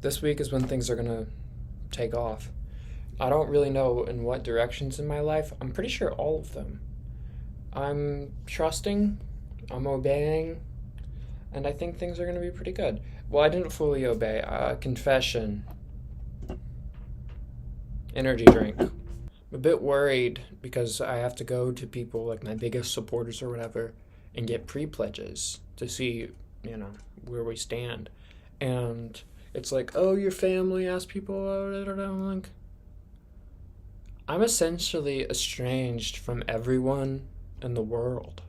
This week is when things are gonna take off. I don't really know in what directions in my life. I'm pretty sure all of them. I'm trusting, I'm obeying, and I think things are gonna be pretty good. Well, I didn't fully obey. Confession. Energy drink. I'm a bit worried because I have to go to people like my biggest supporters or whatever and get pre-pledges to see, where we stand. And it's like, oh, your family asked people, I'm like, I'm essentially estranged from everyone in the world.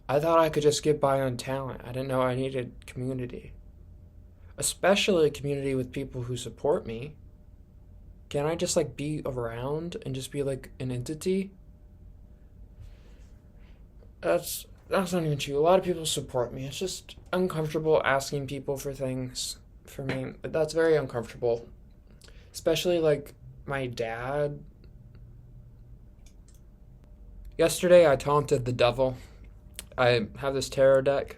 I thought I could just get by on talent. I didn't know I needed community. Especially a community with people who support me. Can I just be around and just be like an entity? That's not even true. A lot of people support me. It's just uncomfortable asking people for things for me. That's very uncomfortable. Especially my dad. Yesterday I taunted the devil. I have this tarot deck,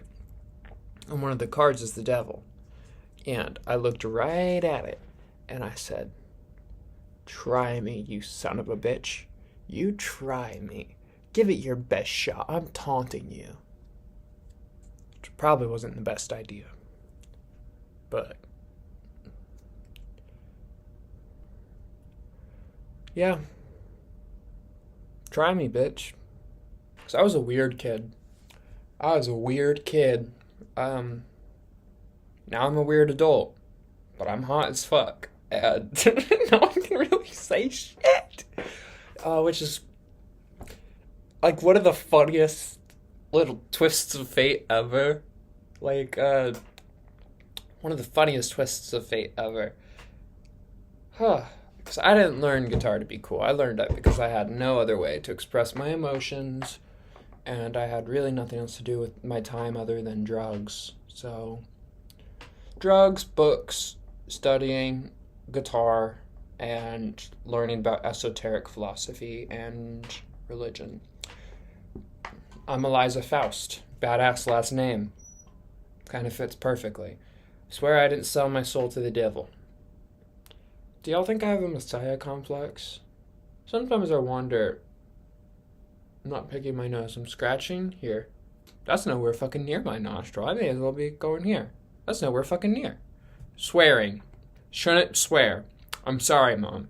and one of the cards is the devil. And I looked right at it, and I said, "Try me, you son of a bitch. You try me. Give it your best shot. I'm taunting you." Which probably wasn't the best idea. But yeah. Try me, bitch. 'Cause I was a weird kid. Now I'm a weird adult. But I'm hot as fuck. And no one can really say shit. Which is one of the funniest little twists of fate ever. One of the funniest twists of fate ever. Because I didn't learn guitar to be cool. I learned it because I had no other way to express my emotions, and I had really nothing else to do with my time other than drugs. So, drugs, books, studying, guitar, and learning about esoteric philosophy and religion. I'm Eliza Faust. Badass last name. Kind of fits perfectly. Swear I didn't sell my soul to the devil. Do y'all think I have a messiah complex? Sometimes I wonder. I'm not picking my nose. I'm scratching here. That's nowhere fucking near my nostril. I may as well be going here. That's nowhere fucking near. Swearing. Shouldn't swear. I'm sorry, Mom.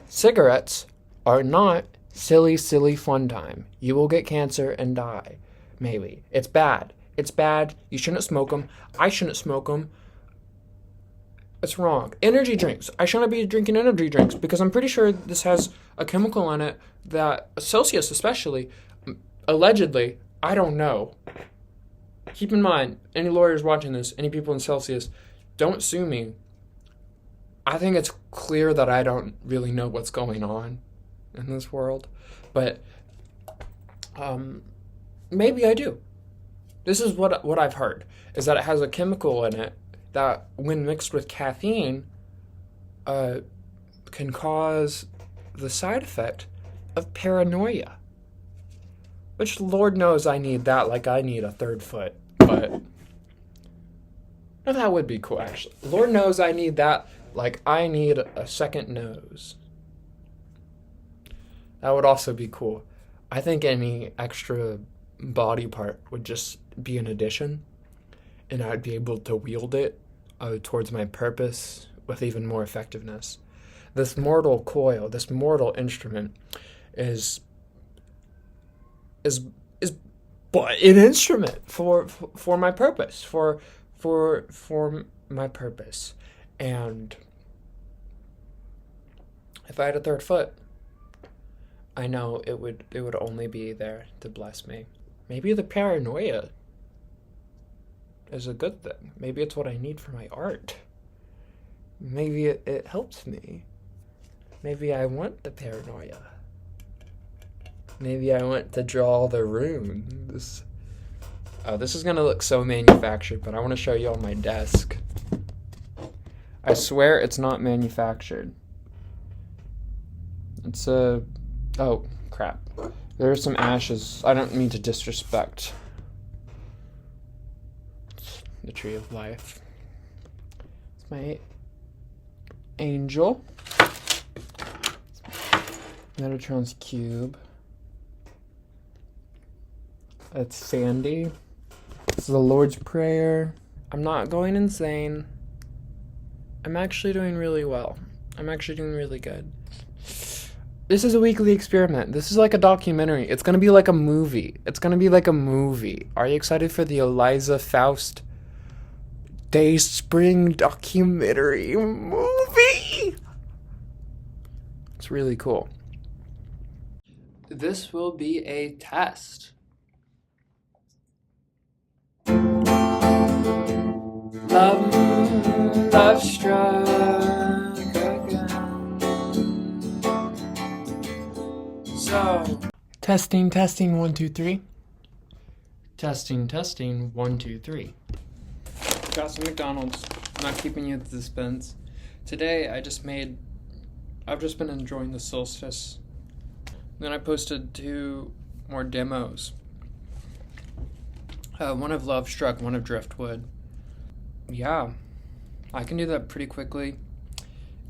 Cigarettes are not silly fun time. You will get cancer and die. Maybe. It's bad. It's bad. You shouldn't smoke them. I shouldn't smoke them. It's wrong. Energy drinks. I shouldn't be drinking energy drinks because I'm pretty sure this has a chemical in it that, Celsius especially, allegedly, I don't know. Keep in mind, any lawyers watching this, any people in Celsius, don't sue me. I think it's clear that I don't really know what's going on in this world, but maybe I do. This is what I've heard, is that it has a chemical in it that, when mixed with caffeine, can cause the side effect of paranoia. Which, Lord knows I need that like I need a third foot, but no, that would be cool, actually. Lord knows I need that like I need a second nose. That would also be cool. I think any extra body part would just be an addition, and I'd be able to wield it towards my purpose with even more effectiveness. This mortal coil, this mortal instrument, is but an instrument for my purpose, for my purpose. And if I had a third foot, I know it would only be there to bless me. Maybe the paranoia is a good thing. Maybe it's what I need for my art. Maybe it helps me. Maybe I want the paranoia. Maybe I want to draw the runes. Oh, this is gonna look so manufactured, but I want to show you on my desk. I swear it's not manufactured. It's a... Oh, crap. There's some ashes. I don't mean to disrespect the tree of life. my angel. Metatron's cube. That's Sandy. This is the Lord's Prayer. I'm not going insane. I'm actually doing really well. I'm actually doing really good. This is a weekly experiment. This is like a documentary. It's gonna be like a movie. It's gonna be like a movie. Are you excited for the Eliza Faust Day Spring documentary movie? It's really cool. This will be a test. Love struck again. So, testing, 1, 2, 3. Testing, 1, 2, 3. Got some McDonald's. I'm not keeping you in suspense. Today, I've just been enjoying the solstice. Then I posted 2 more demos. One of Love Struck, one of Driftwood. Yeah, I can do that pretty quickly.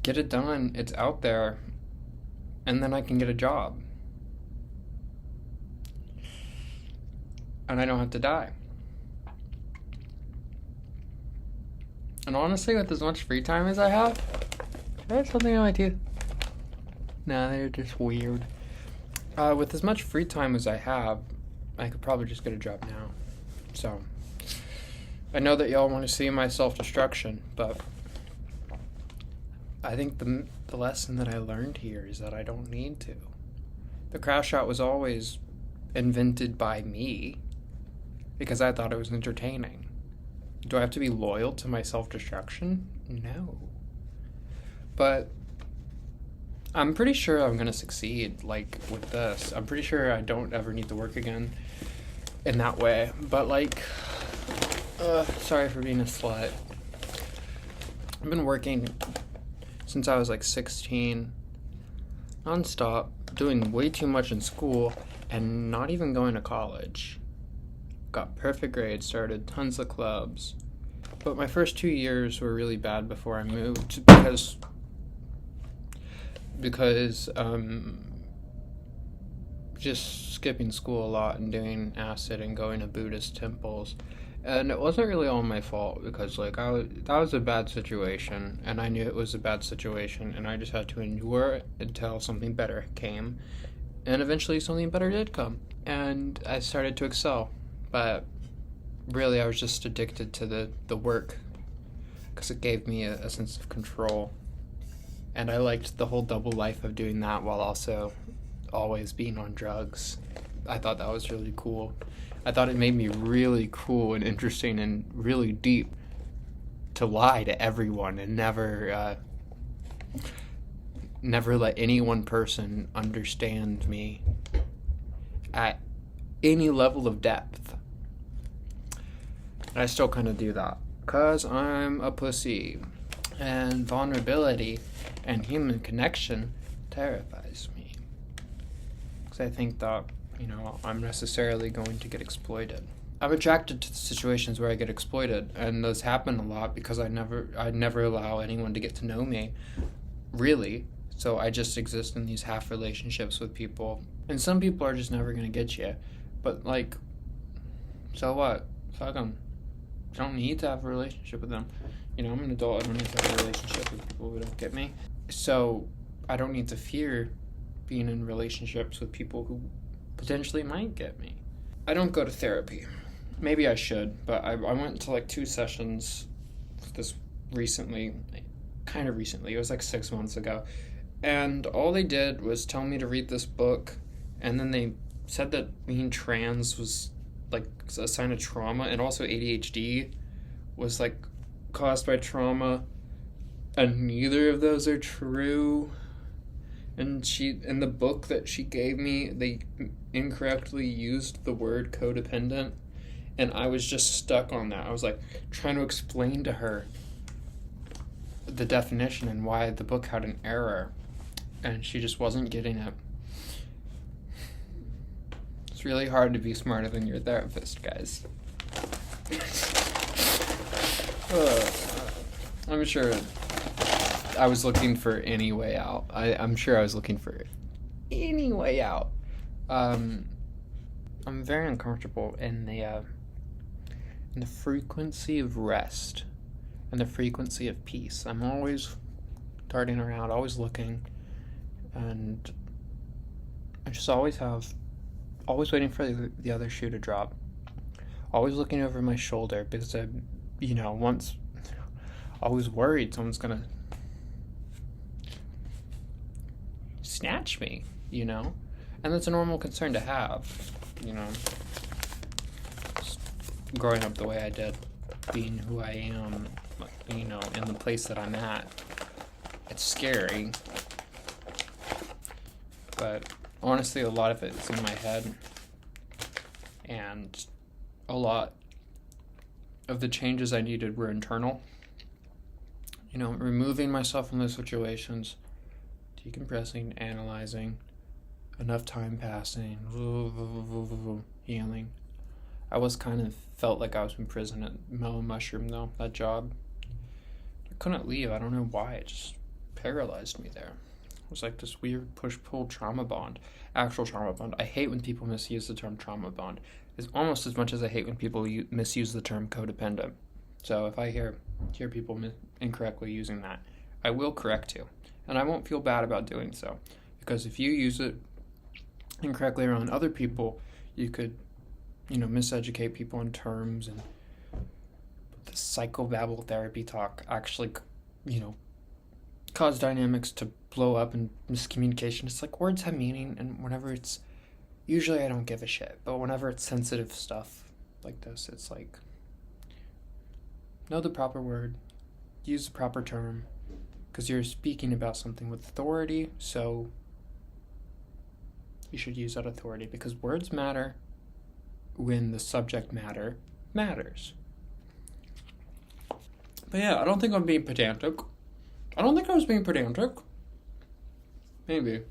Get it done, it's out there, and then I can get a job. And I don't have to die. And honestly, with as much free time as I have, can I have something on my teeth? Nah, they're just weird. With as much free time as I have, I could probably just get a job now. So, I know that y'all want to see my self-destruction, but I think the lesson that I learned here is that I don't need to. The crash out was always invented by me because I thought it was entertaining. Do I have to be loyal to my self-destruction? No. But I'm pretty sure I'm going to succeed, like, with this. I'm pretty sure I don't ever need to work again in that way. But, like, sorry for being a slut. I've been working since I was, like, 16, nonstop, doing way too much in school, and not even going to college. Got perfect grades, started tons of clubs. But my first 2 years were really bad before I moved because just skipping school a lot and doing acid and going to Buddhist temples. And it wasn't really all my fault because, like, that was a bad situation, and I knew it was a bad situation, and I just had to endure it until something better came. And eventually something better did come, and I started to excel. But really, I was just addicted to the work because it gave me a sense of control. And I liked the whole double life of doing that while also always being on drugs. I thought that was really cool. I thought it made me really cool and interesting and really deep to lie to everyone and never let any one person understand me at any level of depth. And I still kind of do that because I'm a pussy, and vulnerability and human connection terrifies me because I think that, I'm necessarily going to get exploited. I'm attracted to the situations where I get exploited, and those happen a lot because I never allow anyone to get to know me, really. So I just exist in these half relationships with people, and some people are just never gonna get you. But, like, so what? Fuck them. I don't need to have a relationship with them. I'm an adult. I don't need to have a relationship with people who don't get me. So I don't need to fear being in relationships with people who potentially might get me. I don't go to therapy. Maybe I should, but I went to, like, 2 sessions this recently. Kind of recently. It was like 6 months ago. And all they did was tell me to read this book, and then they said that being trans was, like, a sign of trauma, and also ADHD was, like, caused by trauma, and neither of those are true. And in the book that she gave me, they incorrectly used the word codependent, and I was just stuck on that. I was, like, trying to explain to her the definition and why the book had an error, and she just wasn't getting it. It's really hard to be smarter than your therapist, guys. I'm sure I was looking for any way out. I'm sure I was looking for any way out. I'm very uncomfortable in the frequency of rest and the frequency of peace. I'm always darting around, always looking, and I just always waiting for the other shoe to drop. Always looking over my shoulder because once always worried someone's gonna snatch me, and that's a normal concern to have, just growing up the way I did, being who I am, in the place that I'm at. It's scary, but honestly, a lot of it's in my head, and a lot of the changes I needed were internal. Removing myself from those situations, decompressing, analyzing, enough time passing, healing. I was felt like I was in prison at Mellow Mushroom, though, that job. I couldn't leave. I don't know why. It just paralyzed me there. It was like this weird push-pull trauma bond. Actual trauma bond. I hate when people misuse the term trauma bond. It's almost as much as I hate when people misuse the term codependent. So if I hear people incorrectly using that, I will correct you. And I won't feel bad about doing so. Because if you use it incorrectly around other people, you could, miseducate people in terms, and the psychobabble therapy talk actually, cause dynamics to blow up and miscommunication. It's like words have meaning, and whenever usually I don't give a shit, but whenever it's sensitive stuff like this, it's like, know the proper word, use the proper term, because you're speaking about something with authority, so you should use that authority, because words matter when the subject matter matters. But yeah, I don't think I'm being pedantic. I don't think I was being pedantic. Maybe.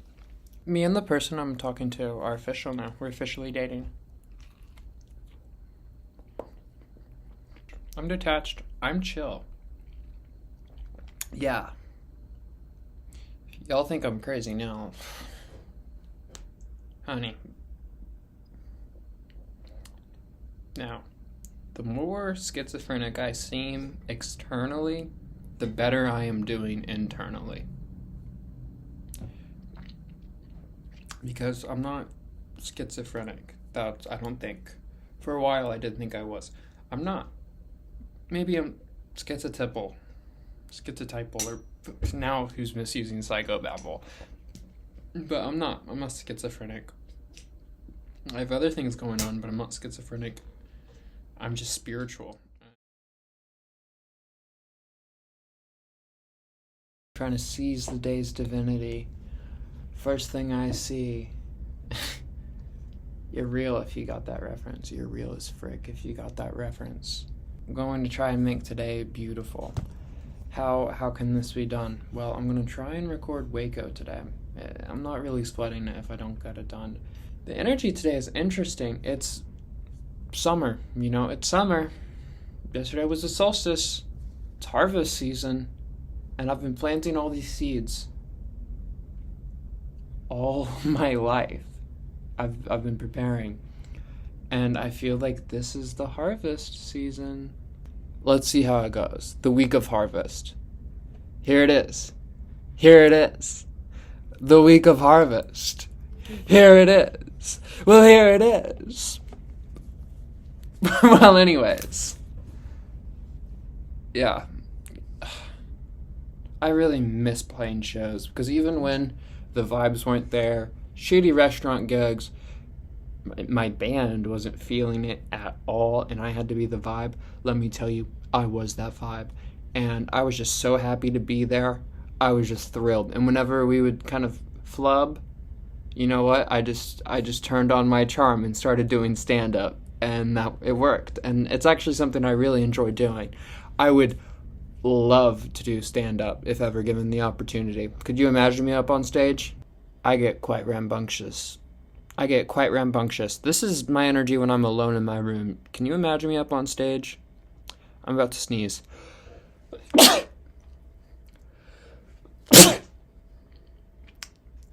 Me and the person I'm talking to are official now. We're officially dating. I'm detached. I'm chill. Yeah. Y'all think I'm crazy now. Honey. Now, the more schizophrenic I seem externally, the better I am doing internally. Because I'm not schizophrenic. I don't think. For a while I did think I was. I'm not. Maybe I'm schizotypal, or now who's misusing psychobabble. But I'm not schizophrenic. I have other things going on, but I'm not schizophrenic. I'm just spiritual. Trying to seize the day's divinity. First thing I see. You're real if you got that reference. You're real as frick if you got that reference. I'm going to try and make today beautiful. How can this be done? Well, I'm going to try and record Waco today. I'm not really sweating it if I don't get it done. The energy today is interesting. It's summer, it's summer. Yesterday was the solstice. It's harvest season. And I've been planting all these seeds all my life. I've been preparing. And I feel like this is the harvest season. Let's see how it goes. The week of harvest. Here it is. Here it is. The week of harvest. Here it is. Well, here it is. Well, anyways. Yeah. I really miss playing shows, because even when the vibes weren't there, shitty restaurant gigs, my band wasn't feeling it at all, and I had to be the vibe. Let me tell you, I was that vibe. And I was just so happy to be there. I was just thrilled. And whenever we would kind of flub, you know what? I just turned on my charm and started doing stand-up, and it worked. And it's actually something I really enjoy doing. I would love to do stand-up if ever given the opportunity. Could you imagine me up on stage? I get quite rambunctious. This is my energy when I'm alone in my room. Can you imagine me up on stage? I'm about to sneeze.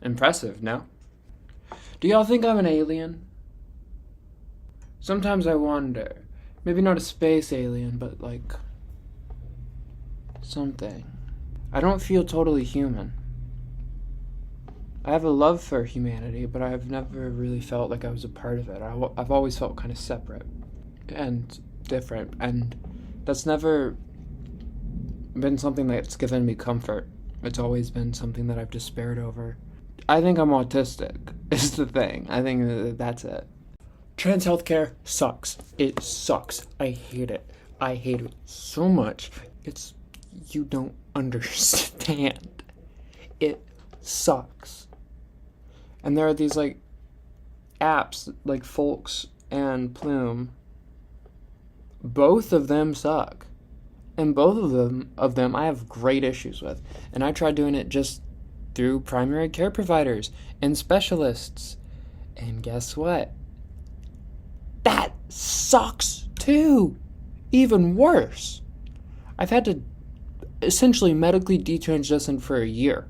Impressive, no? Do y'all think I'm an alien? Sometimes I wonder. Maybe not a space alien, but like something. I don't feel totally human. I have a love for humanity, but I've never really felt like I was a part of it. I've always felt kind of separate and different, and that's never been something that's given me comfort. It's always been something that I've despaired over. I think I'm autistic, is the thing. I think that's it. Trans healthcare sucks. It sucks. I hate it. I hate it so much. You don't understand. It sucks. And there are these like apps like Folks and Plume. Both of them suck. And both of them I have great issues with. And I tried doing it just through primary care providers and specialists. And guess what? That sucks too. Even worse. I've had to essentially medically detransition for a year.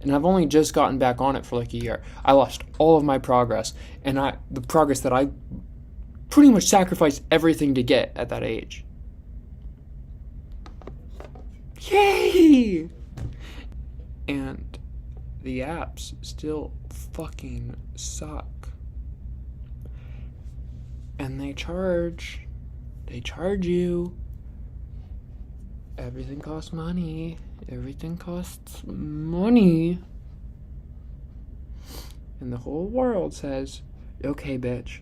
And I've only just gotten back on it for like a year. I lost all of my progress. And the progress that I pretty much sacrificed everything to get at that age. Yay! And the apps still fucking suck. And they charge you. Everything costs money. Everything costs money. And the whole world says, okay, bitch,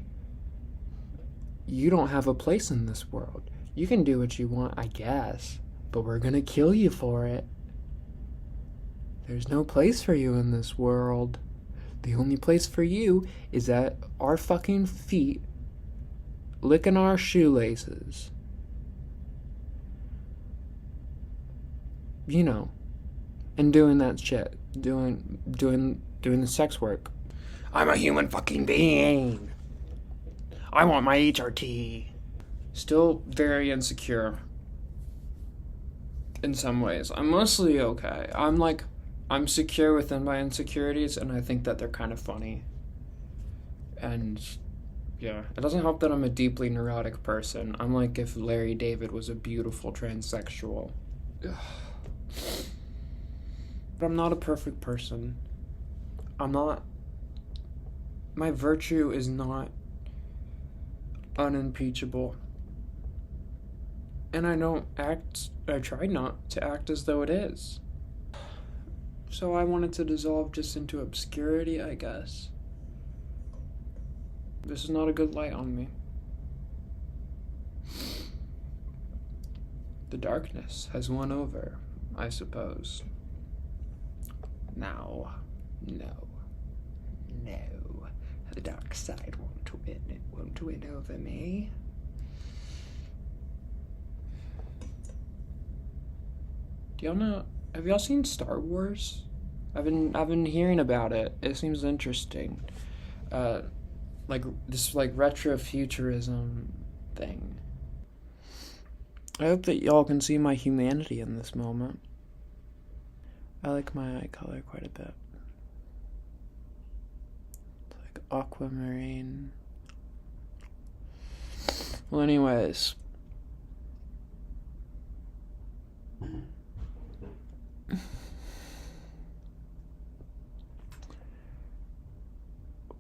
you don't have a place in this world. You can do what you want, I guess, but we're gonna kill you for it. There's no place for you in this world. The only place for you is at our fucking feet, licking our shoelaces. You know, and doing that shit, doing the sex work. I'm a human fucking being. I want my HRT. Still very insecure. In some ways, I'm mostly okay. I'm secure within my insecurities, and I think that they're kind of funny. And yeah, it doesn't help that I'm a deeply neurotic person. I'm like if Larry David was a beautiful transsexual. But I'm not a perfect person. My virtue is not unimpeachable. And I try not to act as though it is. So I wanted to dissolve just into obscurity, I guess. This is not a good light on me. The darkness has won over, I suppose. Now, no. The dark side won't win. It won't win over me. Do y'all know? Have y'all seen Star Wars? I've been hearing about it. It seems interesting. Like this retrofuturism thing. I hope that y'all can see my humanity in this moment. I like my eye color quite a bit. It's like aquamarine. Well, anyways.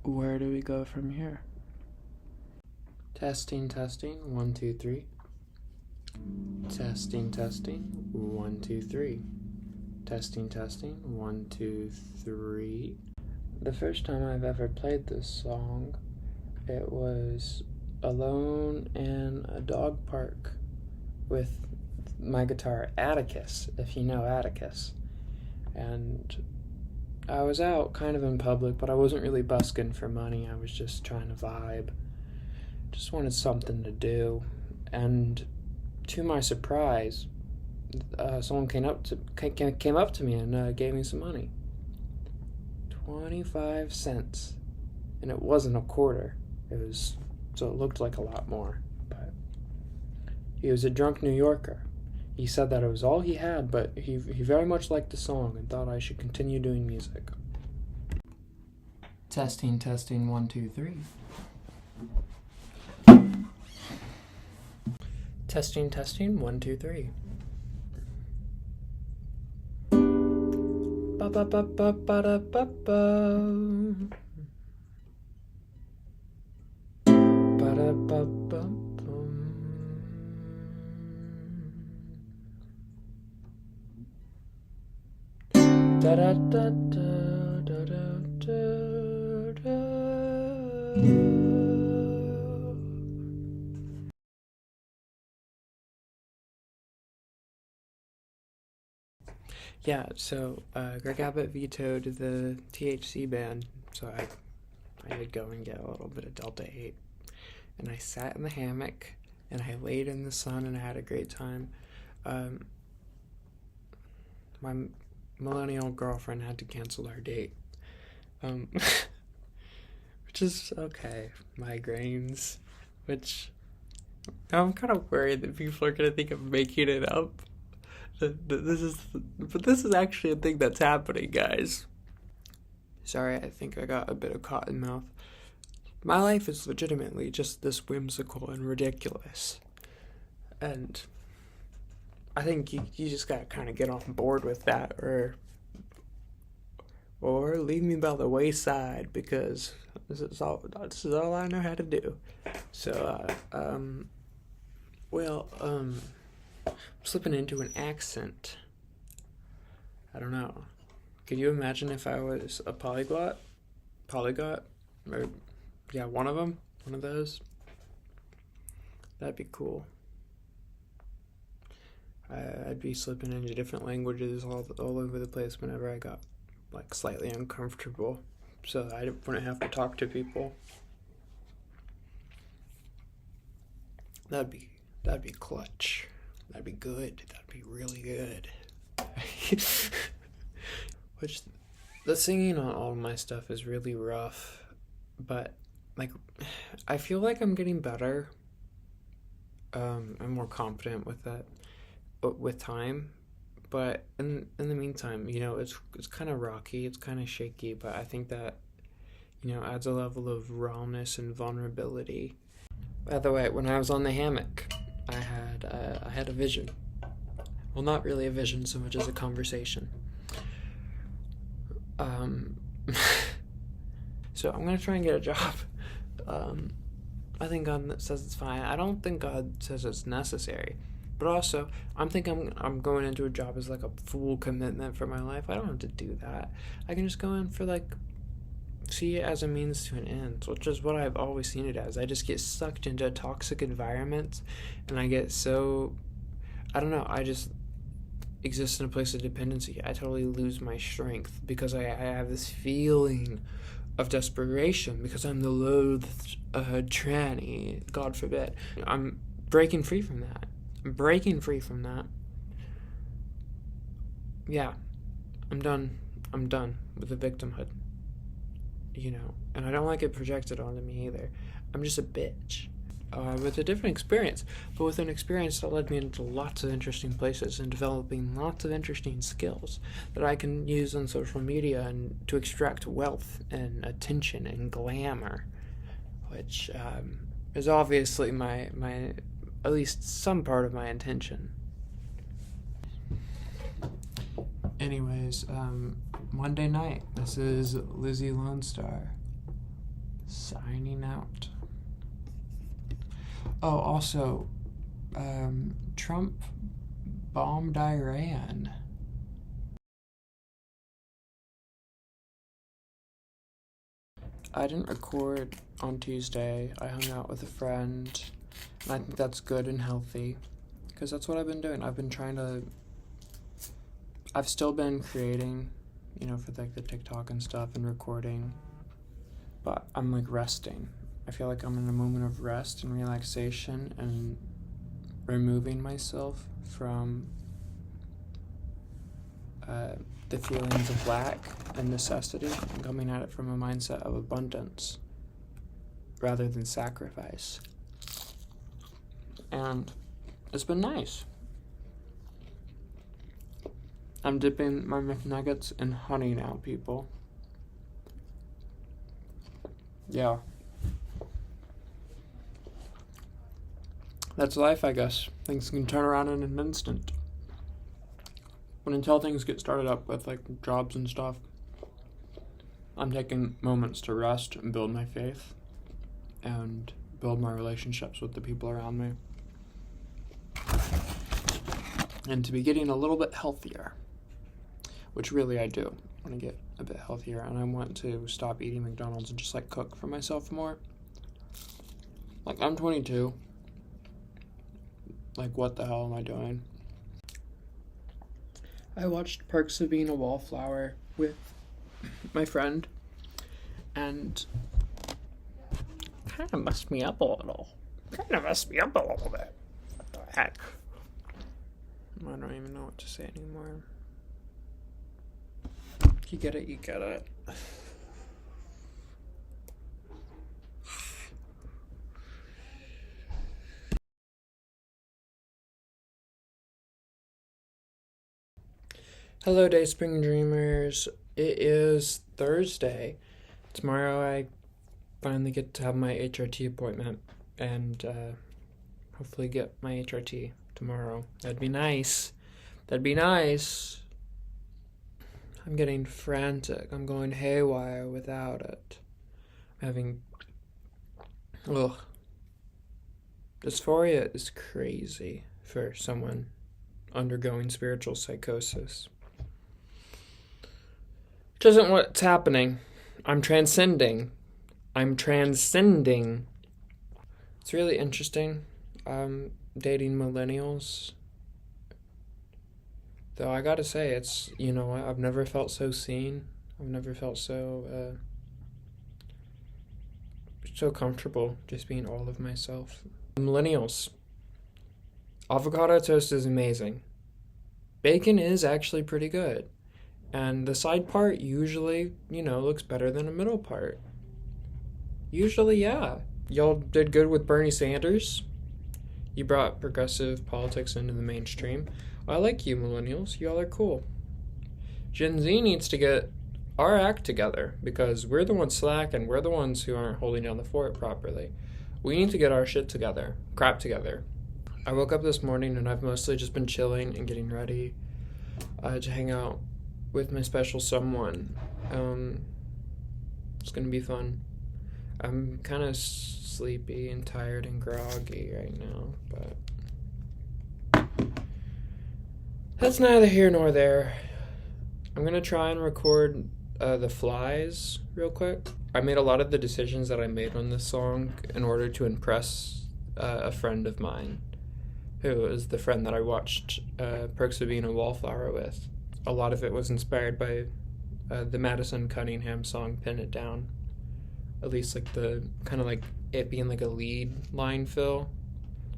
Where do we go from here? Testing, 1, 2, 3. Testing, 1, 2, 3. Testing, 1, 2, 3. The first time I've ever played this song, it was alone in a dog park with my guitar, Atticus, if you know Atticus. And I was out kind of in public, but I wasn't really busking for money. I was just trying to vibe. Just wanted something to do. And to my surprise, someone came up to me and gave me some money. 25 cents. And it wasn't a quarter. So it looked like a lot more. But he was a drunk New Yorker. he said that it was all he had, but he very much liked the song and thought I should continue doing music. Testing, 1, 2, 3. Testing, 1, 2, 3. Ba ba ba ba ba da ba ba. Ba da ba ba bum. Da da da da da da da da. Yeah, so Greg Abbott vetoed the THC ban, so I did go and get a little bit of Delta 8. And I sat in the hammock, and I laid in the sun, and I had a great time. My millennial girlfriend had to cancel our date, which is okay. Migraines, which I'm kind of worried that people are going to think I'm making it up. But this is actually a thing that's happening, guys. Sorry, I think I got a bit of cotton mouth. My life is legitimately just this whimsical and ridiculous. And I think you just gotta kind of get on board with that, or leave me by the wayside, because this is all I know how to do. So, I'm slipping into an accent. I don't know. Could you imagine if I was a polyglot? Or, yeah, one of those. That'd be cool. I'd be slipping into different languages all over the place whenever I got, like, slightly uncomfortable, so I wouldn't have to talk to people. That'd be clutch. That'd be good. That'd be really good. Which, the singing on all my stuff is really rough, but, like, I feel like I'm getting better. I'm more confident with that, with time. But in the meantime, it's kind of rocky, it's kind of shaky, but I think that, adds a level of rawness and vulnerability. By the way, when I was on the hammock, I had a vision. Well, not really a vision so much as a conversation. So I'm gonna try and get a job. I think God says it's fine. I don't think God says it's necessary. But also, I'm thinking I'm going into a job as, like, a full commitment for my life. I don't have to do that. I can just go in for, like, see it as a means to an end, which is what I've always seen it as. I just get sucked into toxic environments, and I get so, I don't know, I just exist in a place of dependency. I totally lose my strength because I have this feeling of desperation because I'm the loathed tranny, God forbid. I'm breaking free from that. Yeah, I'm done with the victimhood, and I don't like it projected onto me either. I'm just a bitch, with a different experience, but with an experience that led me into lots of interesting places and developing lots of interesting skills that I can use on social media and to extract wealth and attention and glamour, which is obviously my at least some part of my intention. Anyways, Monday night, this is Lizzie Lone Star signing out. Oh, also, Trump bombed Iran. I didn't record on Tuesday. I hung out with a friend, and I think that's good and healthy, because that's what I've been doing. I've still been creating, for, like, the TikTok and stuff and recording, but I'm, like, resting. I feel like I'm in a moment of rest and relaxation and removing myself from the feelings of lack and necessity and coming at it from a mindset of abundance rather than sacrifice. And it's been nice. I'm dipping my McNuggets in honey now, people. Yeah. That's life, I guess. Things can turn around in an instant. But until things get started up with, like, jobs and stuff, I'm taking moments to rest and build my faith and build my relationships with the people around me. And to be getting a little bit healthier, which really I do want to get a bit healthier, and I want to stop eating McDonald's and just, like, cook for myself more. Like, I'm 22. Like, what the hell am I doing? I watched Perks of Being a Wallflower with my friend, and kind of messed me up a little. What the heck? I don't even know what to say anymore. You get it, you get it. Hello, Day Spring Dreamers. It is Thursday. Tomorrow I finally get to have my HRT appointment and hopefully get my HRT tomorrow. That'd be nice. That'd be nice. I'm getting frantic. I'm going haywire without it. I'm having... Ugh. Dysphoria is crazy for someone undergoing spiritual psychosis. Which isn't what's happening. I'm transcending. It's really interesting. Dating millennials. Though I gotta say, it's, you know what, I've never felt so seen. I've never felt so comfortable just being all of myself. Millennials. Avocado toast is amazing. Bacon is actually pretty good. And the side part usually, you know, looks better than the middle part. Usually, yeah. Y'all did good with Bernie Sanders. You brought progressive politics into the mainstream. I like you, millennials. Y'all are cool. Gen Z needs to get our act together because we're the ones slacking. We're the ones who aren't holding down the fort properly. We need to get our shit together. Crap together. I woke up this morning and I've mostly just been chilling and getting ready to hang out with my special someone. It's gonna be fun. I'm kind of sleepy and tired and groggy right now, but that's neither here nor there. I'm gonna try and record The Flies real quick. I made a lot of the decisions that I made on this song in order to impress a friend of mine, who is the friend that I watched Perks of Being a Wallflower with. A lot of it was inspired by the Madison Cunningham song Pin It Down. At least like the kind of like it being like a lead line fill,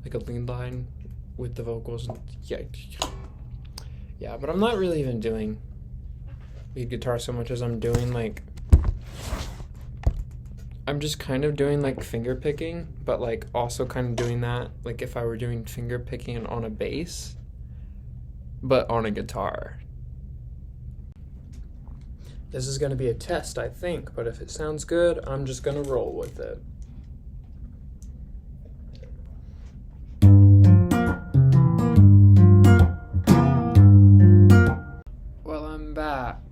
like a lead line with the vocals. Yeah, but I'm not really even doing lead guitar so much as I'm doing like, I'm just kind of doing like finger picking, but like also kind of doing that like if I were doing finger picking on a bass, but on a guitar. This is going to be a test, I think, but if it sounds good, I'm just going to roll with it. Well, I'm back.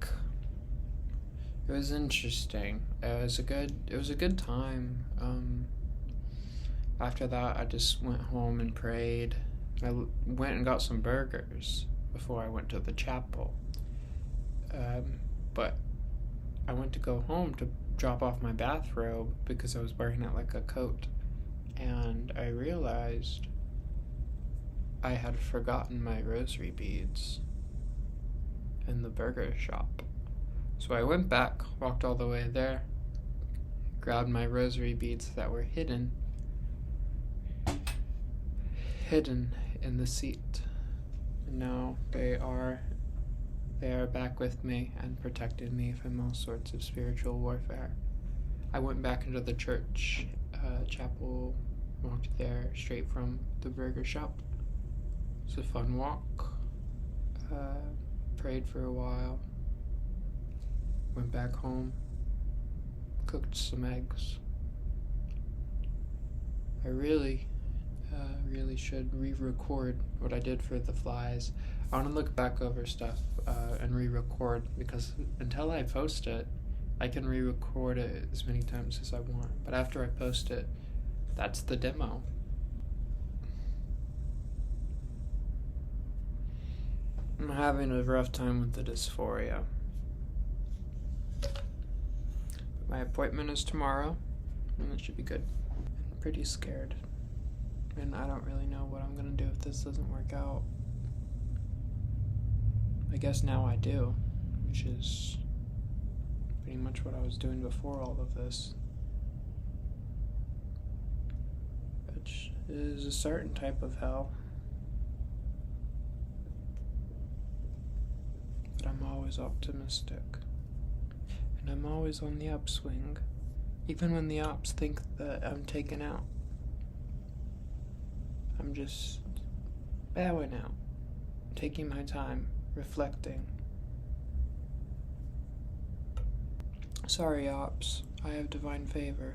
It was interesting. It was a good time. After that, I just went home and prayed. I went and got some burgers before I went to the chapel. But I went to go home to drop off my bathrobe because I was wearing it like a coat, and I realized I had forgotten my rosary beads in the burger shop. So I went back, walked all the way there, grabbed my rosary beads that were hidden in the seat. And now they are back with me and protected me from all sorts of spiritual warfare. I went back into the church chapel, walked there straight from the burger shop. It was a fun walk. prayed for a while, went back home, cooked some eggs. I really should re-record what I did for the flies. I want to look back over stuff and re-record, because until I post it, I can re-record it as many times as I want. But after I post it, that's the demo. I'm having a rough time with the dysphoria. My appointment is tomorrow, and it should be good. I'm pretty scared, and I don't really know what I'm gonna do if this doesn't work out. I guess now I do, which is pretty much what I was doing before all of this, which is a certain type of hell. But I'm always optimistic, and I'm always on the upswing, even when the ops think that I'm taken out. I'm just bowing out, taking my time, reflecting. Sorry, ops, I have divine favor.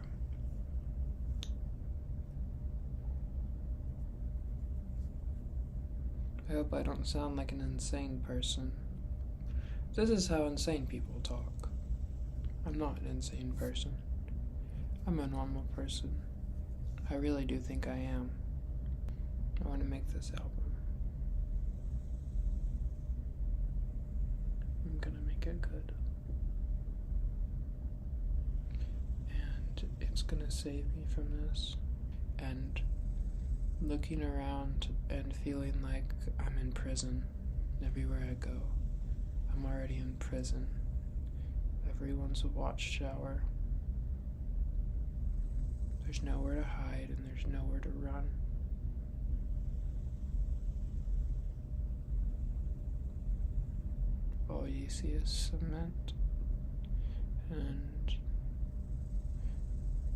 I hope I don't sound like an insane person. This is how insane people talk. I'm not an insane person. I'm a normal person. I really do think I am. I want to make this album. I'm gonna make it good. And it's gonna save me from this. And looking around and feeling like I'm in prison everywhere I go. I'm already in prison. Everyone's a watchtower. There's nowhere to hide and there's nowhere to run. All you see is cement and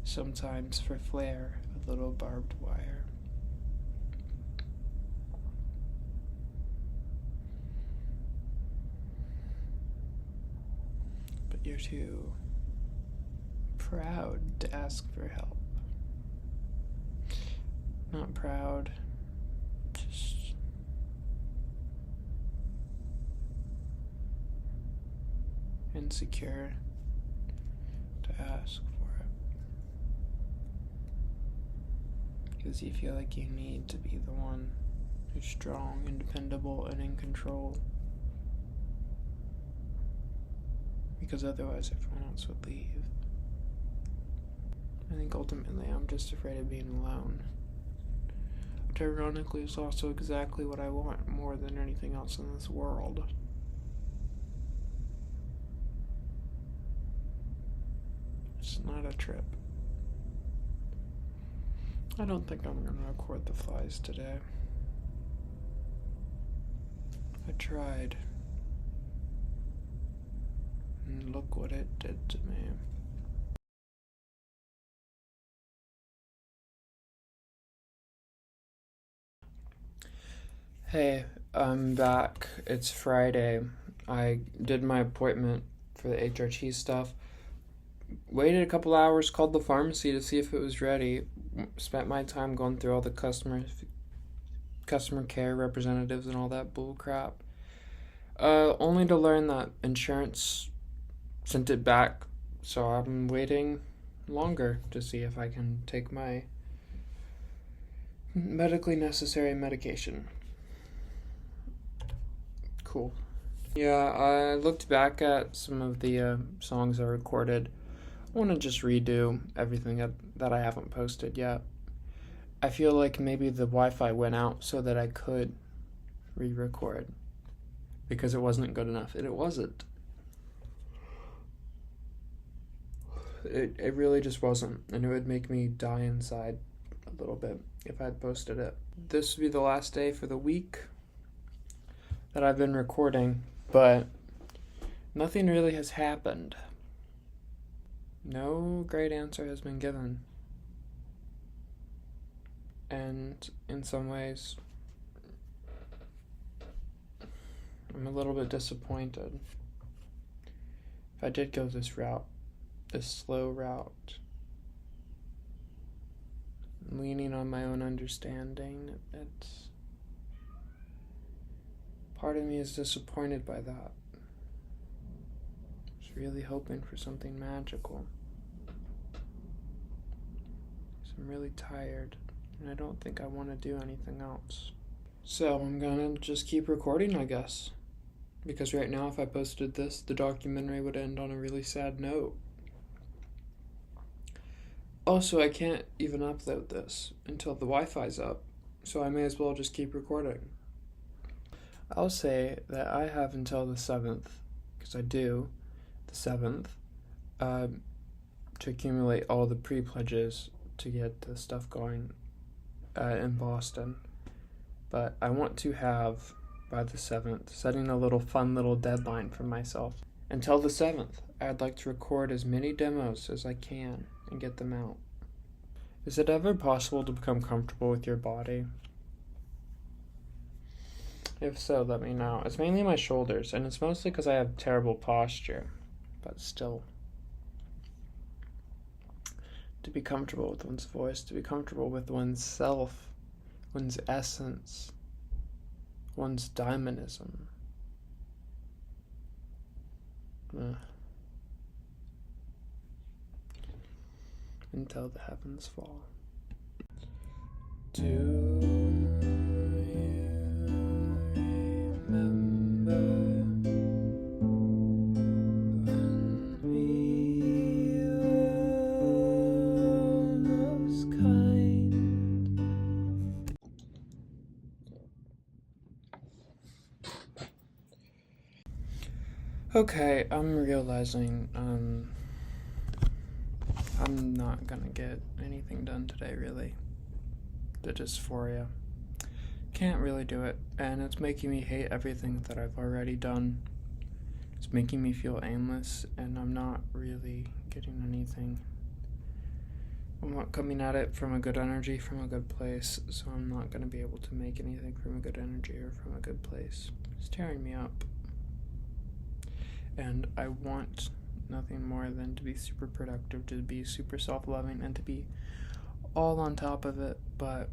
sometimes, for flair, a little barbed wire. But you're too proud to ask for help. Not proud, just insecure to ask for it. Because you feel like you need to be the one who's strong and dependable and in control. Because otherwise everyone else would leave. I think ultimately I'm just afraid of being alone. Which ironically is also exactly what I want more than anything else in this world. It's not a trip. I don't think I'm gonna record the flies today. I tried. And look what it did to me. Hey, I'm back. It's Friday. I did my appointment for the HRT stuff. Waited a couple hours, called the pharmacy to see if it was ready. Spent my time going through all the customer care representatives and all that bull crap. Only to learn that insurance sent it back, so I'm waiting longer to see if I can take my medically necessary medication. Cool. Yeah, I looked back at some of the songs I recorded. I want to just redo everything that I haven't posted yet. I feel like maybe the Wi-Fi went out so that I could re-record, because it wasn't good enough, and it wasn't. It really just wasn't, and it would make me die inside a little bit if I had posted it. This would be the last day for the week that I've been recording, but nothing really has happened. No great answer has been given. And in some ways, I'm a little bit disappointed. If I did go this route, this slow route, leaning on my own understanding, it's part of me is disappointed by that. I was really hoping for something magical. So I'm really tired, and I don't think I want to do anything else. So I'm gonna just keep recording, I guess. Because right now, if I posted this, the documentary would end on a really sad note. Also, I can't even upload this until the Wi-Fi's up, so I may as well just keep recording. I'll say that I have until the 7th, because I do, the 7th, to accumulate all the pre-pledges to get the stuff going in Boston. But I want to have, by the 7th, setting a little fun little deadline for myself. Until the 7th, I'd like to record as many demos as I can and get them out. Is it ever possible to become comfortable with your body? If so, let me know. It's mainly my shoulders, and it's mostly because I have terrible posture, but still. To be comfortable with one's voice, to be comfortable with one's self, one's essence, one's dynamism. Until the heavens fall. Do you remember when we were most kind? Okay, I'm realizing I'm not gonna get anything done today, really. The dysphoria. Can't really do it, and it's making me hate everything that I've already done. It's making me feel aimless, and I'm not really getting anything. I'm not coming at it from a good energy, from a good place, so I'm not gonna be able to make anything from a good energy or from a good place. It's tearing me up. And I want nothing more than to be super productive, to be super self-loving, and to be all on top of it, but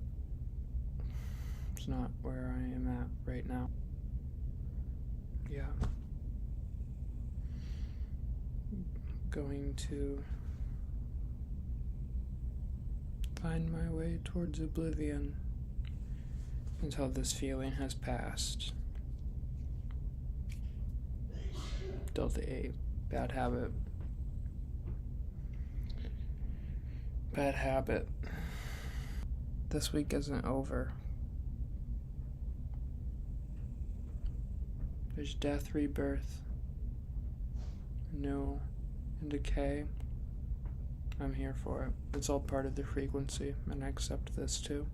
it's not where I am at right now. Yeah. Going to find my way towards oblivion until this feeling has passed. Delta 8. Bad habit. Bad habit. This week isn't over. There's death, rebirth, renewal, and decay. I'm here for it. It's all part of the frequency, and I accept this too.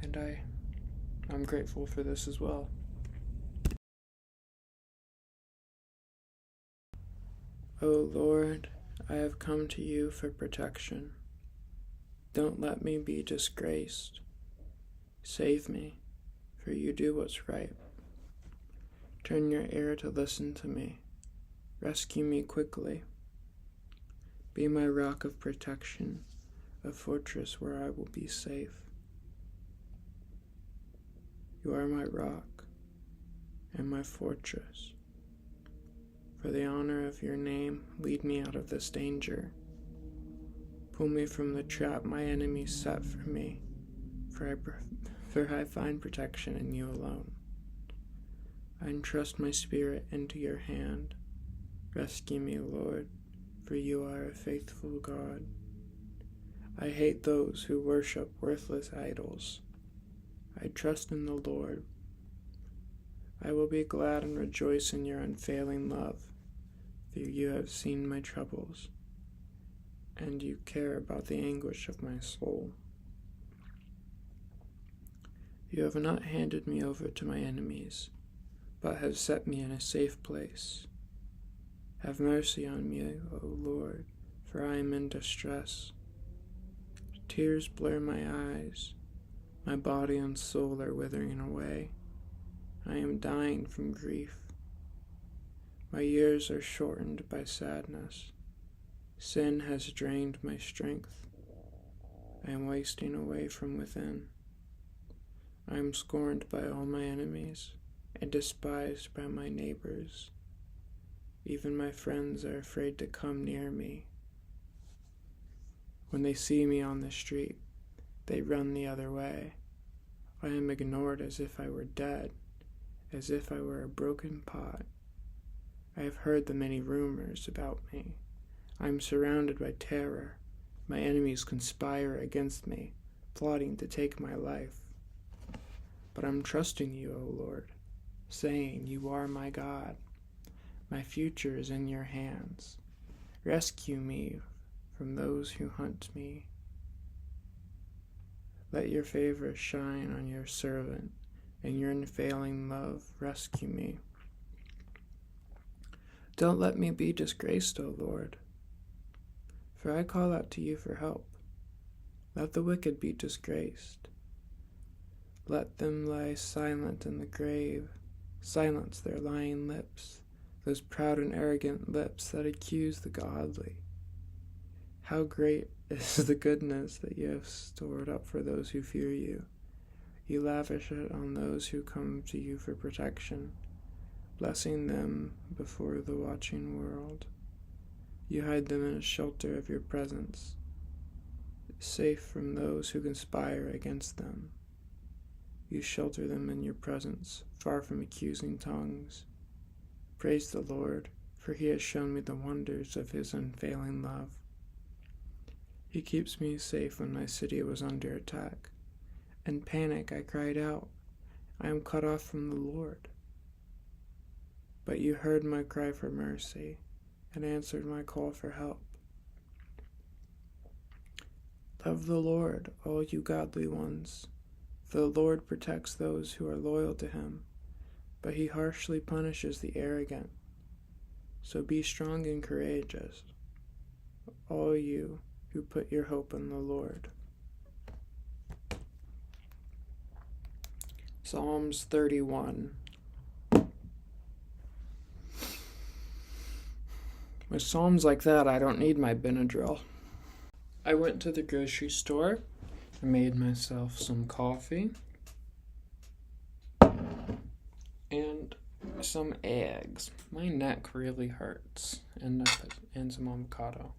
And I'm grateful for this as well. O Lord, I have come to you for protection. Don't let me be disgraced. Save me, for you do what's right. Turn your ear to listen to me. Rescue me quickly. Be my rock of protection, a fortress where I will be safe. You are my rock and my fortress. For the honor of your name, lead me out of this danger. Pull me from the trap my enemies set for me, for I find protection in you alone. I entrust my spirit into your hand. Rescue me, Lord, for you are a faithful God. I hate those who worship worthless idols. I trust in the Lord. I will be glad and rejoice in your unfailing love, for you have seen my troubles, and you care about the anguish of my soul. You have not handed me over to my enemies, but have set me in a safe place. Have mercy on me, O Lord, for I am in distress. Tears blur my eyes. My body and soul are withering away. I am dying from grief. My years are shortened by sadness. Sin has drained my strength. I am wasting away from within. I am scorned by all my enemies and despised by my neighbors. Even my friends are afraid to come near me. When they see me on the street, they run the other way. I am ignored as if I were dead, as if I were a broken pot. I have heard the many rumors about me. I am surrounded by terror. My enemies conspire against me, plotting to take my life. But I'm trusting you, O Lord, saying, you are my God. My future is in your hands. Rescue me from those who hunt me. Let your favor shine on your servant, and your unfailing love rescue me. Don't let me be disgraced, O Lord, for I call out to you for help. Let the wicked be disgraced. Let them lie silent in the grave. Silence their lying lips, those proud and arrogant lips that accuse the godly. How great is the goodness that you have stored up for those who fear you. You lavish it on those who come to you for protection, blessing them before the watching world. You hide them in a shelter of your presence, safe from those who conspire against them. You shelter them in your presence, far from accusing tongues. Praise the Lord, for he has shown me the wonders of his unfailing love. He keeps me safe when my city was under attack. In panic I cried out, I am cut off from the Lord. But you heard my cry for mercy and answered my call for help. Love the Lord, all you godly ones, for the Lord protects those who are loyal to him, but he harshly punishes the arrogant. So be strong and courageous, all you who put your hope in the Lord. Psalms 31. With psalms like that, I don't need my Benadryl. I went to the grocery store. I made myself some coffee and some eggs. My neck really hurts, and some avocado.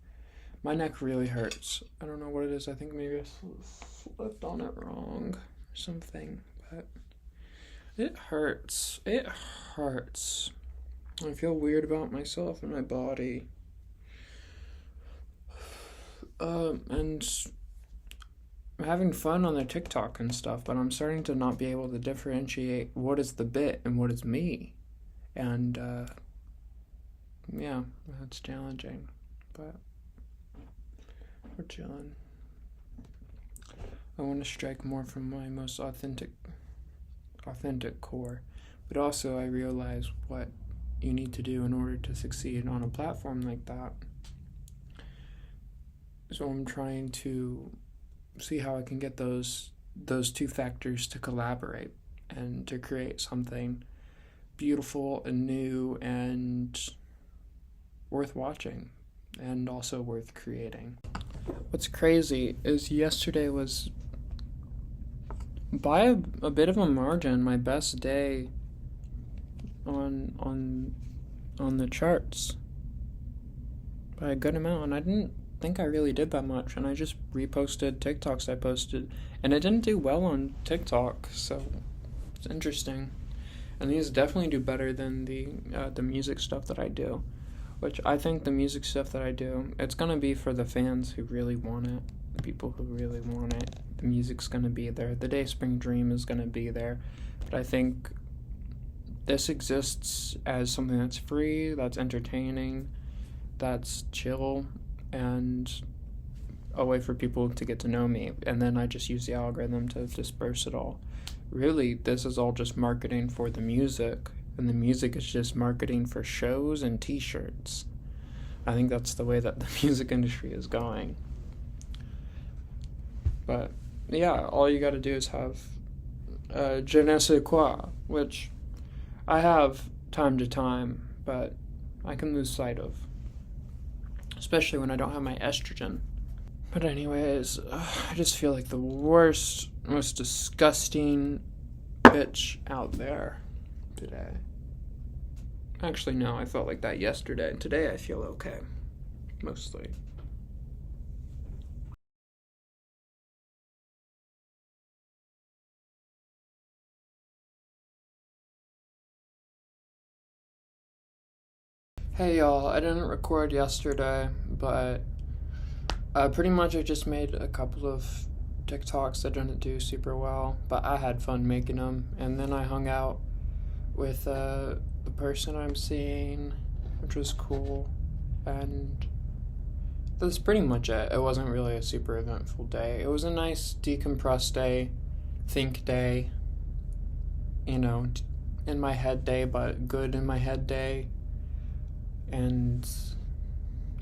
My neck really hurts. I don't know what it is. I think maybe I slipped on it wrong or something, but it hurts. It hurts. I feel weird about myself and my body. And I'm having fun on the TikTok and stuff, but I'm starting to not be able to differentiate what is the bit and what is me. And, yeah, that's challenging, but we're chilling. I want to strike more from my most authentic core, but also I realize what you need to do in order to succeed on a platform like that. So I'm trying to see how I can get those two factors to collaborate and to create something beautiful and new and worth watching and also worth creating. What's crazy is yesterday was, by a bit of a margin, my best day on the charts by a good amount, and I didn't think I really did that much, and I just reposted TikToks I posted, and it didn't do well on TikTok, so it's interesting. And these definitely do better than the music stuff that I do, which I think the music stuff that I do, it's gonna be for the fans who really want it, the people who really want it. The music's gonna be there. The Dayspring Dream is gonna be there, but I think this exists as something that's free, that's entertaining, that's chill, and a way for people to get to know me, and then I just use the algorithm to disperse it all. Really, this is all just marketing for the music, and the music is just marketing for shows and t-shirts. I think that's the way that the music industry is going. But yeah, all you gotta do is have je ne sais quoi, which I have time to time, but I can lose sight of, especially when I don't have my estrogen. But anyways, I just feel like the worst, most disgusting bitch out there today. Actually, no, I felt like that yesterday. Today I feel okay, mostly. Hey y'all, I didn't record yesterday, but pretty much I just made a couple of TikToks that didn't do super well, but I had fun making them. And then I hung out with the person I'm seeing, which was cool. And that's pretty much it. It wasn't really a super eventful day. It was a nice decompress day, think day, in my head day, but good in my head day. And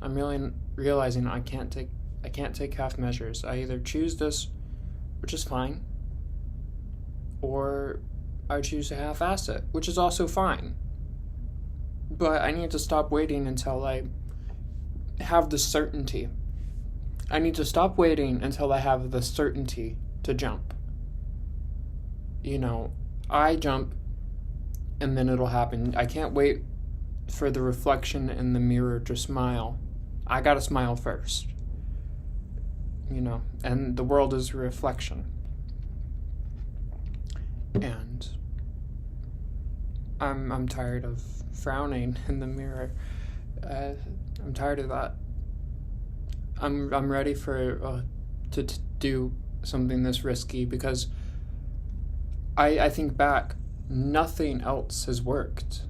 I'm really realizing I can't take half measures. I either choose this, which is fine, or I choose to half-ass it, which is also fine. But I need to stop waiting until I have the certainty. I need to stop waiting until I have the certainty to jump. I jump and then it'll happen. I can't wait for the reflection in the mirror to smile. I gotta smile first. And the world is a reflection. And I'm tired of frowning in the mirror. I'm tired of that. I'm ready for to do something this risky because I think back, nothing else has worked.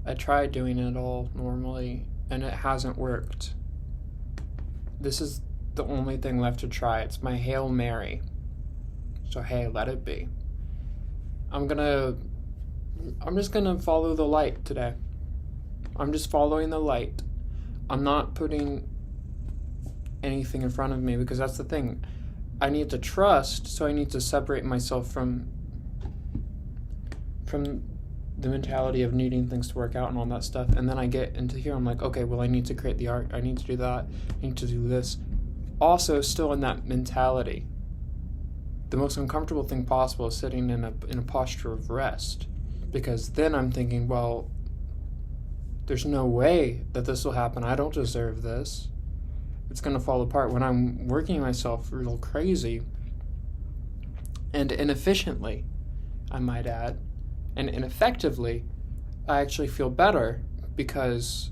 I tried doing it all normally, and it hasn't worked. This is the only thing left to try. It's my Hail Mary. So hey, let it be. I'm just gonna follow the light today. I'm just following the light. I'm not putting anything in front of me because that's the thing. I need to trust, so I need to separate myself from the mentality of needing things to work out and all that stuff. And then I get into here, I'm like, okay, well, I need to create the art. I need to do that. I need to do this. Also, still in that mentality, the most uncomfortable thing possible is sitting in a posture of rest. Because then I'm thinking, well, there's no way that this will happen. I don't deserve this. It's going to fall apart when I'm working myself real crazy and inefficiently, I might add. And ineffectively, I actually feel better because,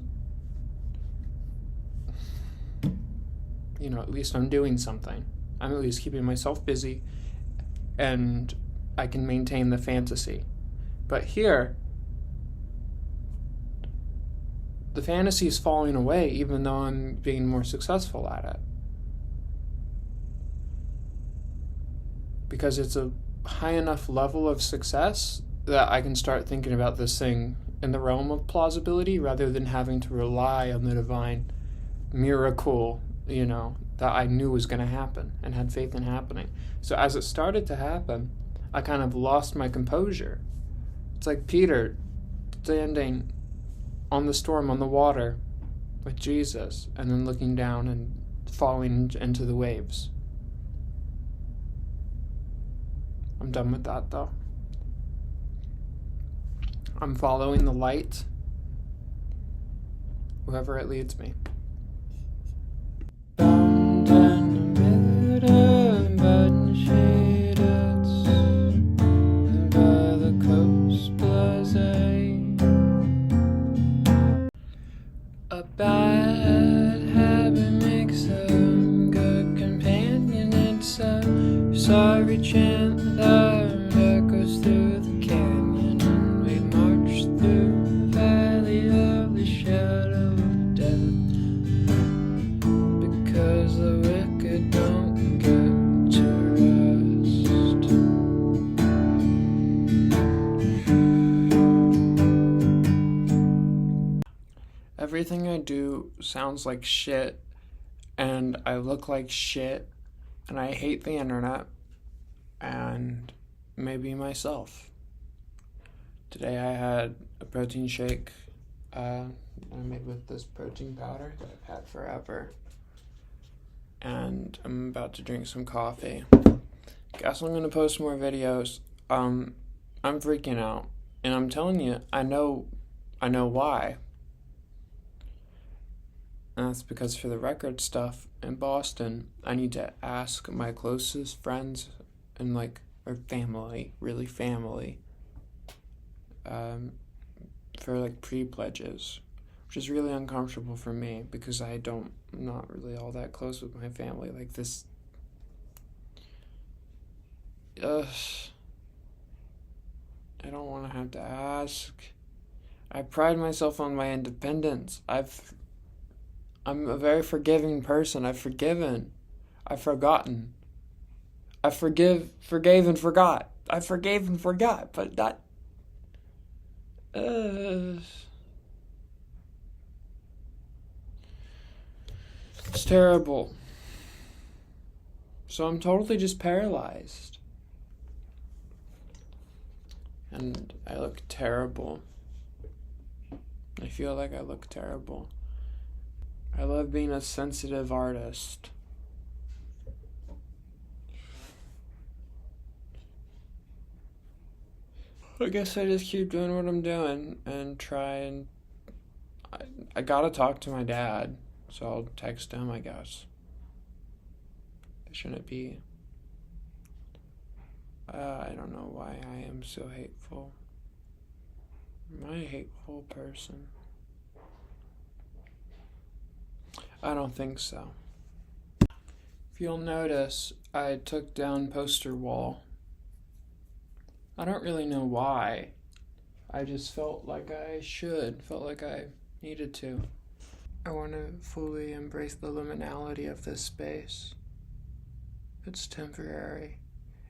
at least I'm doing something. I'm at least keeping myself busy and I can maintain the fantasy. But here, the fantasy is falling away even though I'm being more successful at it. Because it's a high enough level of success that I can start thinking about this thing in the realm of plausibility rather than having to rely on the divine miracle, that I knew was going to happen and had faith in happening. So as it started to happen, I kind of lost my composure. It's like Peter standing on the storm on the water with Jesus and then looking down and falling into the waves. I'm done with that though. I'm following the light, wherever it leads me. A bad habit makes a good companion. It's a sorry chant that echoes through the canyon, and we march through the valley of the shadow of death, because the wicked don't get to rest. Everything I do sounds like shit, and I look like shit, and I hate the internet, and maybe myself. Today I had a protein shake I made with this protein powder that I've had forever. And I'm about to drink some coffee. Guess I'm going to post more videos. I'm freaking out. And I'm telling you, I know why. And that's because for the record stuff in Boston, I need to ask my closest friends and or family, really family, for pre-pledges, which is really uncomfortable for me because I'm not really all that close with my family. I don't want to have to ask. I pride myself on my independence. I'm a very forgiving person. I've forgiven. I've forgotten. I forgave and forgot. I forgave and forgot, but that... It's terrible. So I'm totally just paralyzed. And I look terrible. I feel like I look terrible. I love being a sensitive artist. I guess I just keep doing what I'm doing and try and... I gotta talk to my dad, so I'll text him, I guess. It shouldn't be... I don't know why I am so hateful. Am I a hateful person? I don't think so. If you'll notice, I took down poster wall. I don't really know why. I just felt like I felt like I needed to. I want to fully embrace the liminality of this space. It's temporary,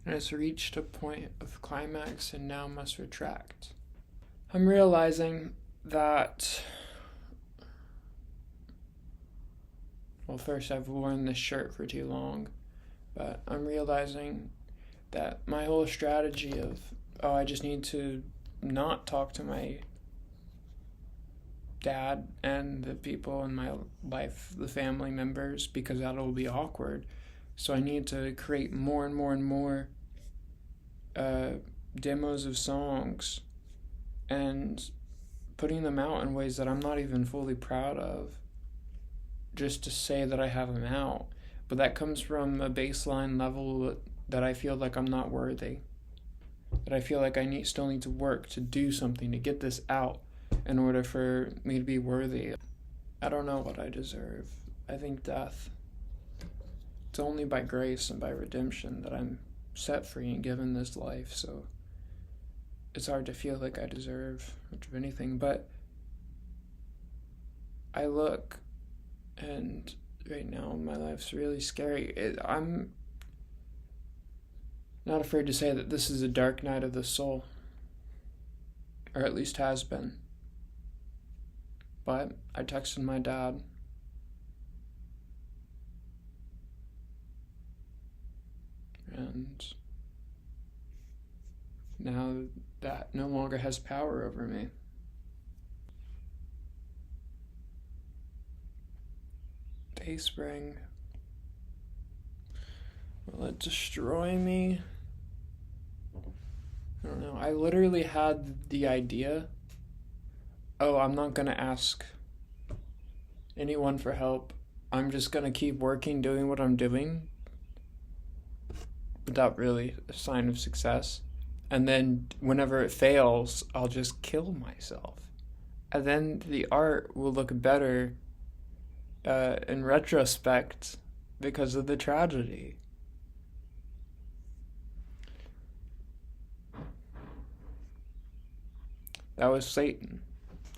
and it's reached a point of climax and now must retract. I'm realizing that... Well, first, I've worn this shirt for too long, but I'm realizing that my whole strategy of, I just need to not talk to my dad and the people in my life, the family members, because that'll be awkward. So I need to create more and more and more demos of songs and putting them out in ways that I'm not even fully proud of, just to say that I have them out. But that comes from a baseline level that I feel like I'm not worthy. That I feel like I still need to work to do something to get this out in order for me to be worthy. I don't know what I deserve. I think death. It's only by grace and by redemption that I'm set free and given this life, so it's hard to feel like I deserve much of anything. But I look, and right now my life's really scary. I'm not afraid to say that this is a dark night of the soul, or at least has been. But I texted my dad. And now that no longer has power over me. Dayspring. Will it destroy me? I don't know. I literally had the idea, I'm not gonna ask anyone for help. I'm just gonna keep working, doing what I'm doing, without really a sign of success. And then whenever it fails, I'll just kill myself. And then the art will look better in retrospect because of the tragedy. That was Satan.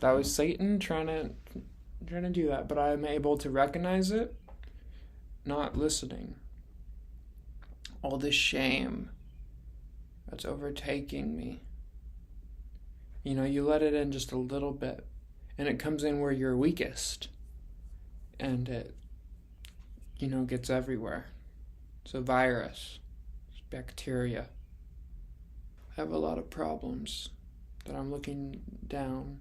That was Satan trying to do that, but I'm able to recognize it, not listening. All this shame that's overtaking me. You let it in just a little bit, and it comes in where you're weakest, and it, gets everywhere. It's a virus, it's bacteria. I have a lot of problems, that I'm looking down.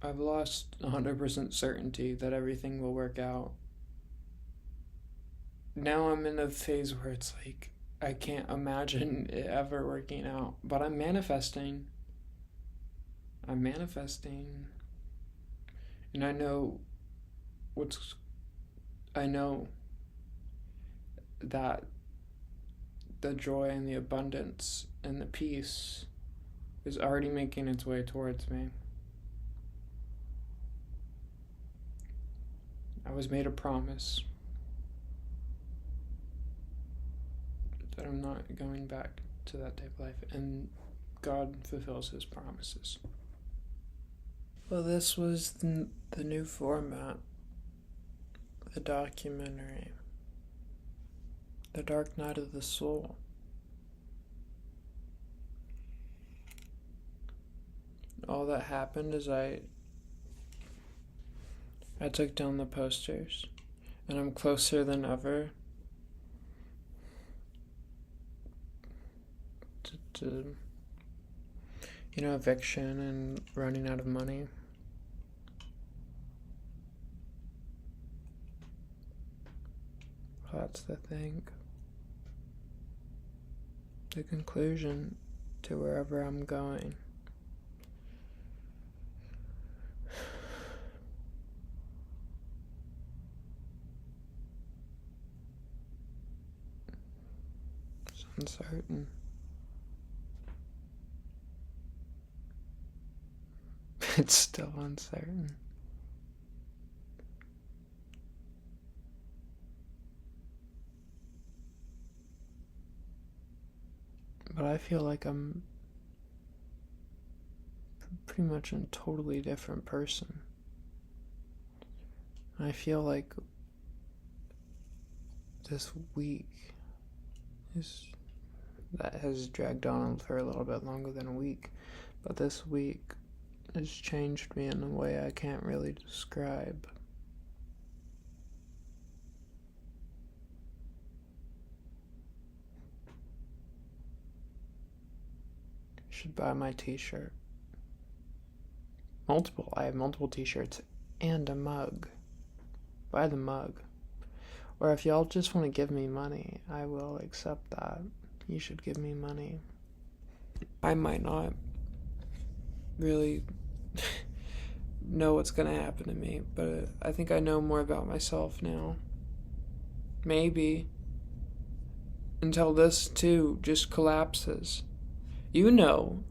I've lost 100% certainty that everything will work out. Now I'm in a phase where it's like, I can't imagine it ever working out. But I'm manifesting. And I know that the joy and the abundance and the peace is already making its way towards me. I was made a promise that I'm not going back to that type of life, and God fulfills his promises. Well, this was the new format, the documentary, The Dark Night of the Soul. All that happened is I took down the posters, and I'm closer than ever to eviction and running out of money. That's the thing. The conclusion to wherever I'm going. It's uncertain. It's still uncertain. But I feel like I'm pretty much a totally different person. I feel like this week that has dragged on for a little bit longer than a week, but this week has changed me in a way I can't really describe. You should buy my t-shirt. I have multiple t-shirts and a mug. Buy the mug. Or if y'all just want to give me money, I will accept that. You should give me money. I might not really know what's going to happen to me, but I think I know more about myself now. Maybe. Until this too just collapses. You know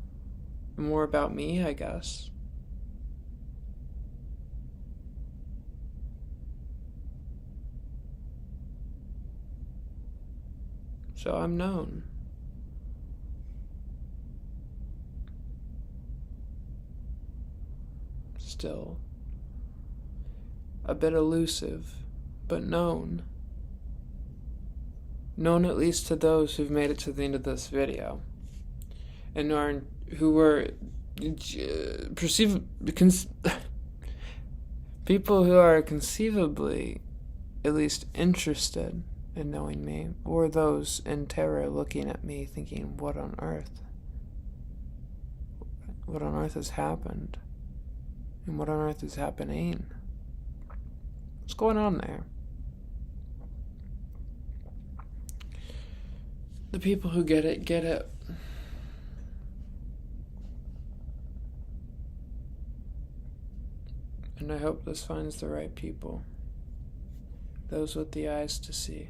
more about me, I guess. So I'm known. Still a bit elusive, but known. Known at least to those who've made it to the end of this video, and who were people who are conceivably at least interested in knowing me, or those in terror looking at me thinking, what on earth has happened? And what on earth is happening? What's going on there? The people who get it, get it. And I hope this finds the right people. Those with the eyes to see.